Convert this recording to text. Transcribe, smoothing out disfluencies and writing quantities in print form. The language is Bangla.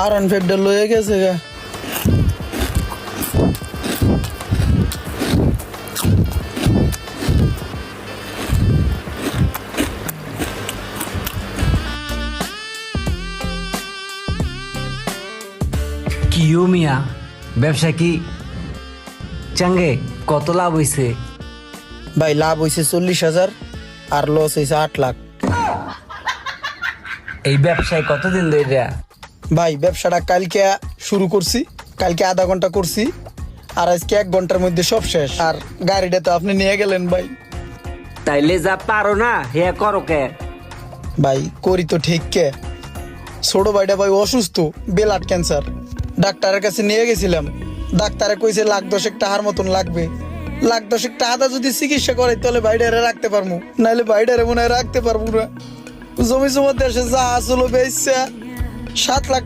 R1 লয়ে গেছে গা। কিও মিয়া, ব্যবসা কি চাঙ্গে? কত লাভ হইছে? ভাই লাভ হয়েছে 40,000 আর লস হয়েছে 8 লাখ। এই ব্যবসায় কতদিন ধরে? ভাই ব্যবসাটা কালকে শুরু করছি, কালকে আধা ঘন্টা করছি, আর আজকে 1 ঘন্টার মধ্যে সব শেষ। আর গাড়িটা তো আপনি নিয়ে গেলেন ভাই। তাইলে যা পারো না হে করো কে? ভাই করি তো ঠিক কে, ছোট ভাইটা ভাই অসুস্থ, ব্লাড ক্যান্সার। ডাক্তারের কাছে নিয়ে গেছিলাম, ডাক্তারে কইছে 1,10,000 টাকার মতন লাগবে। 1,10,000 টাকা যদি চিকিৎসা করে তাহলে ভাইডারে রাখতে পারবো, নাহলে ভাইডারে মনে হয় রাখতে পারবো না। জমি জমা দেশে যা আসলো বেচছে 7 লাখ